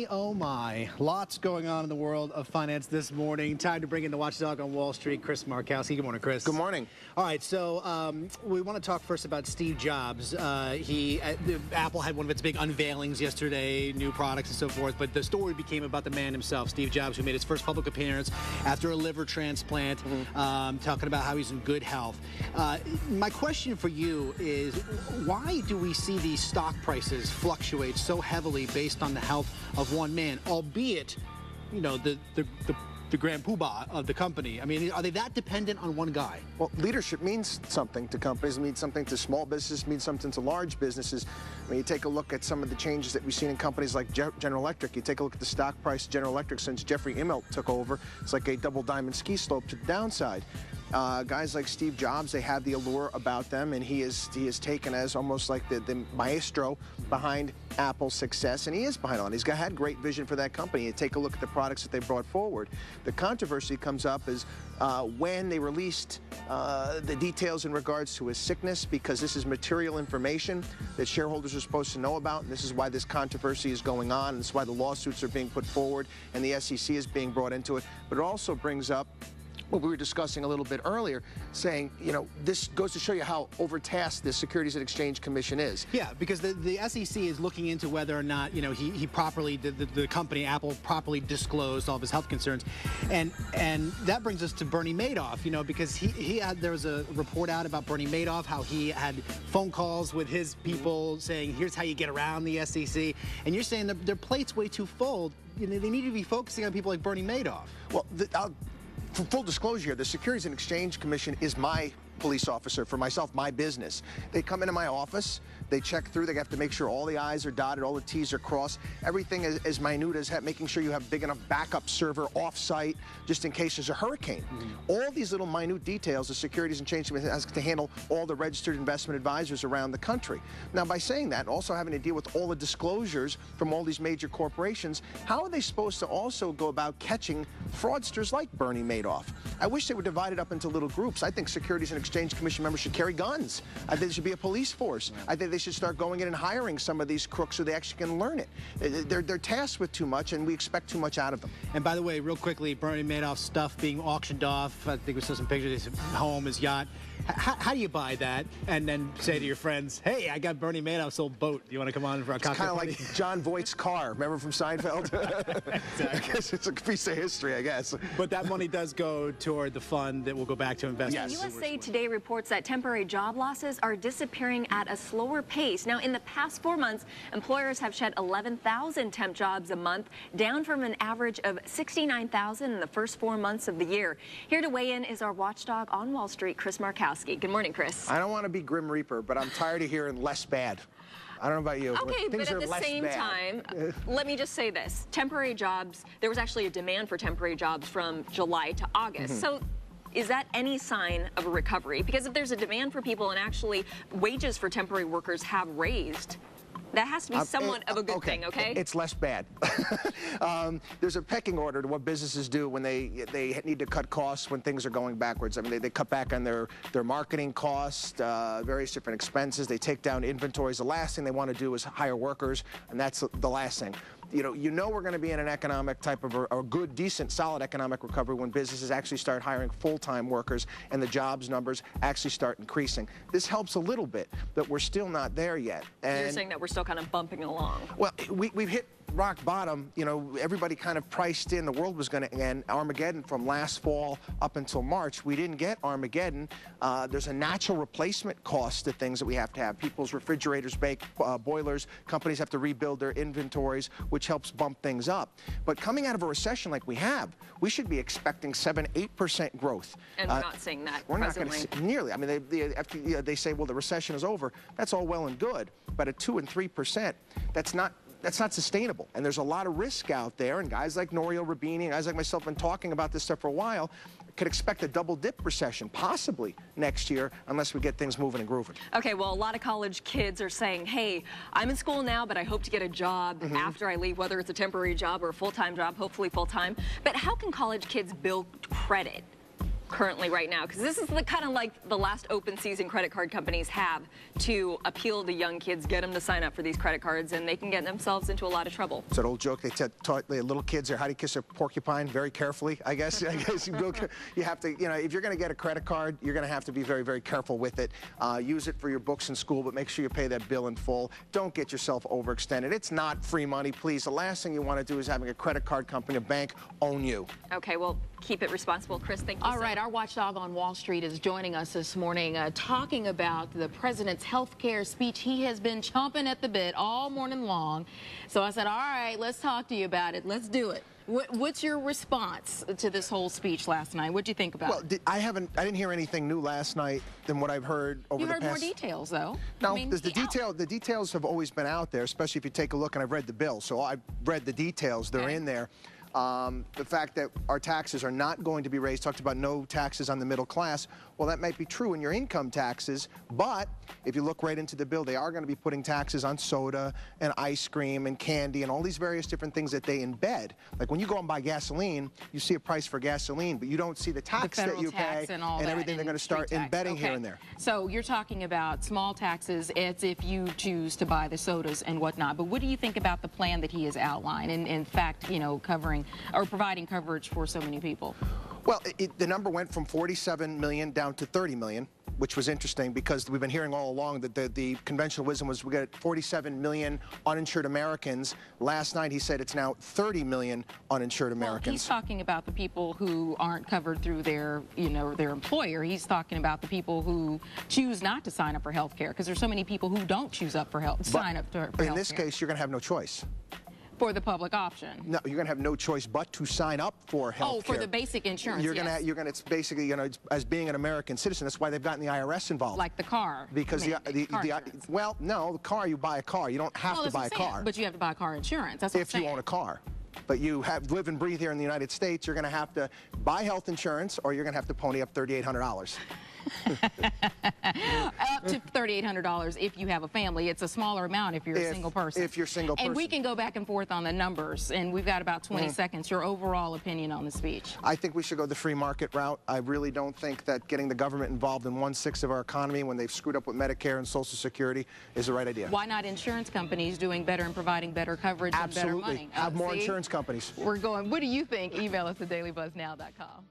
oh my. Lots going on in the world of finance this morning. Time to bring in the Watchdog on Wall Street, Chris Markowski. Good morning, Chris. Good morning. All right, so we want to talk first about Steve Jobs. Apple had one of its big unveilings yesterday, new products and so forth, but the story became about the man himself, Steve Jobs, who made his first public appearance after a liver transplant, talking about how he's in good health. My question for you is, why do we see these stock prices fluctuate so heavily based on the health of one man, albeit, you know, the grand poobah of the company? I mean, are they that dependent on one guy? Well, leadership means something to companies, it means something to small businesses, means something to large businesses. When you take a look at some of the changes that we've seen in companies like General Electric, you take a look at the stock price of General Electric since Jeffrey Immelt took over, it's like a double diamond ski slope to the downside. Guys like Steve Jobs, they have the allure about them, and he is taken as almost like the maestro behind Apple's success, and he is behind all that. He's had great vision for that company. You take a look at the products that they brought forward. The controversy comes up is when they released the details in regards to his sickness, because this is material information that shareholders are supposed to know about, and this is why this controversy is going on, and this is why the lawsuits are being put forward, and the SEC is being brought into it. But it also brings up what we were discussing a little bit earlier, saying, you know, this goes to show you how overtasked the Securities and Exchange Commission is. Yeah, because the SEC is looking into whether or not, you know, he properly, the company, Apple, properly disclosed all of his health concerns. And that brings us to Bernie Madoff, you know, because there was a report out about Bernie Madoff, how he had phone calls with his people saying, here's how you get around the SEC. And you're saying their plate's way too full. You know, they need to be focusing on people like Bernie Madoff. Well, for full disclosure, the Securities and Exchange Commission is my police officer for myself, my business. They come into my office, they check through, they have to make sure all the I's are dotted, all the T's are crossed. Everything is as minute as making sure you have big enough backup server off-site just in case there's a hurricane. All these little minute details, the Securities and Exchange Commission has to handle all the registered investment advisors around the country. Now, by saying that, also having to deal with all the disclosures from all these major corporations, how are they supposed to also go about catching fraudsters like Bernie Madoff? I wish they were divided up into little groups. I think Securities and Exchange Commission members should carry guns. I think there should be a police force. I think they should start going in and hiring some of these crooks so they actually can learn it. They're tasked with too much, and we expect too much out of them. And by the way, real quickly, Bernie Madoff's stuff being auctioned off. I think we saw some pictures of his home, his yacht. How do you buy that and then say to your friends, hey, I got Bernie Madoff's old boat. Do you want to come on for a cocktail party? It's kind of like John Voight's car. Remember from Seinfeld? Exactly. I guess it's a piece of history, I guess. But that money does go toward the fund that will go back to investors. Yes. USA Today reports that temporary job losses are disappearing at a slower pace. Now, in the past 4 months, employers have shed 11,000 temp jobs a month, down from an average of 69,000 in the first 4 months of the year. Here to weigh in is our watchdog on Wall Street, Chris Markowski. Good morning, Chris. I don't want to be Grim Reaper, but I'm tired of hearing less bad. I don't know about you. Okay, but at the same time, let me just say this. Temporary jobs, there was actually a demand for temporary jobs from July to August. So is that any sign of a recovery? Because if there's a demand for people and actually wages for temporary workers have raised, that has to be somewhat of a good thing, okay? It's less bad. There's a pecking order to what businesses do when they need to cut costs when things are going backwards. I mean, they cut back on their marketing costs, various different expenses. They take down inventories. The last thing they want to do is hire workers, and that's the last thing. You know we're going to be in an economic type of a good, decent, solid economic recovery when businesses actually start hiring full-time workers and the jobs numbers actually start increasing. This helps a little bit, but we're still not there yet. And you're saying that we're still kind of bumping along. Well, we've hit rock bottom. You know, everybody kind of priced in the world was going to end Armageddon from last fall up until March. We didn't get Armageddon. There's a natural replacement cost to things that we have to have. People's refrigerators break, boilers, companies have to rebuild their inventories, which helps bump things up. But coming out of a recession like we have, we should be expecting 7–8% growth. And we're not seeing that We're presently. not going to see nearly. I mean, after they say, well, the recession is over. That's all well and good. But at 2 and 3%, that's not sustainable. And there's a lot of risk out there, and guys like Nouriel Roubini and guys like myself have been talking about this stuff for a while, could expect a double-dip recession, possibly next year, unless we get things moving and grooving. Okay, well, a lot of college kids are saying, hey, I'm in school now, but I hope to get a job after I leave, whether it's a temporary job or a full-time job, hopefully full-time. But how can college kids build credit? currently right now? Because this is the kind of like the last open season credit card companies have to appeal to young kids, get them to sign up for these credit cards, and they can get themselves into a lot of trouble. It's that old joke they taught the little kids there how to kiss a porcupine very carefully, I guess. You have to, if you're going to get a credit card, you're going to have to be very, very careful with it. Use it for your books in school, but make sure you pay that bill in full. Don't get yourself overextended. It's not free money, please. The last thing you want to do is having a credit card company, a bank, own you. Okay, well, keep it responsible. Chris, thank you. All right, our watchdog on Wall Street is joining us this morning talking about the president's health care speech. He has been chomping at the bit all morning long. So I said, all right, let's talk to you about it. Let's do it. What's your response to this whole speech last night? What did you think about it? I didn't hear anything new last night than what I've heard over the past. You heard more details, though. No, the details have always been out there, especially if you take a look, and I've read the bill, so I've read the details. They're in there. The fact that our taxes are not going to be raised, talked about no taxes on the middle class. Well, that might be true in your income taxes, but if you look right into the bill, they are going to be putting taxes on soda and ice cream and candy and all these various different things that they embed. Like when you go and buy gasoline, you see a price for gasoline, but you don't see the tax that you pay and everything they're going to start embedding here and there. So you're talking about small taxes as if you choose to buy the sodas and whatnot, but what do you think about the plan that he has outlined and, in fact, covering or providing coverage for so many people? Well, the number went from 47 million down to 30 million, which was interesting because we've been hearing all along that the conventional wisdom was we got 47 million uninsured Americans. Last night he said it's now 30 million uninsured Americans. Well, he's talking about the people who aren't covered through their, their employer. He's talking about the people who choose not to sign up for health care because there's so many people who don't choose up for sign up for health care. In this case, you're going to have no choice. For the public option. No, you're going to have no choice but to sign up for health care. Oh, for the basic insurance. It's basically, as being an American citizen. That's why they've gotten the IRS involved. Like the car. Because well, no, the car, you buy a car. You don't have to buy a car. But you have to buy car insurance. That's what I'm saying. If you own a car. But you live and breathe here in the United States, you're going to have to buy health insurance or you're going to have to pony up $3,800. Up to $3,800 if you have a family. It's a smaller amount if you're a single person. If you're a single person. And we can go back and forth on the numbers, and we've got about 20 seconds. Your overall opinion on the speech? I think we should go the free market route. I really don't think that getting the government involved in 1/6 of our economy when they've screwed up with Medicare and Social Security is the right idea. Why not insurance companies doing better and providing better coverage and better money? Have more insurance companies. We're going. What do you think? Email us at dailybuzznow.com.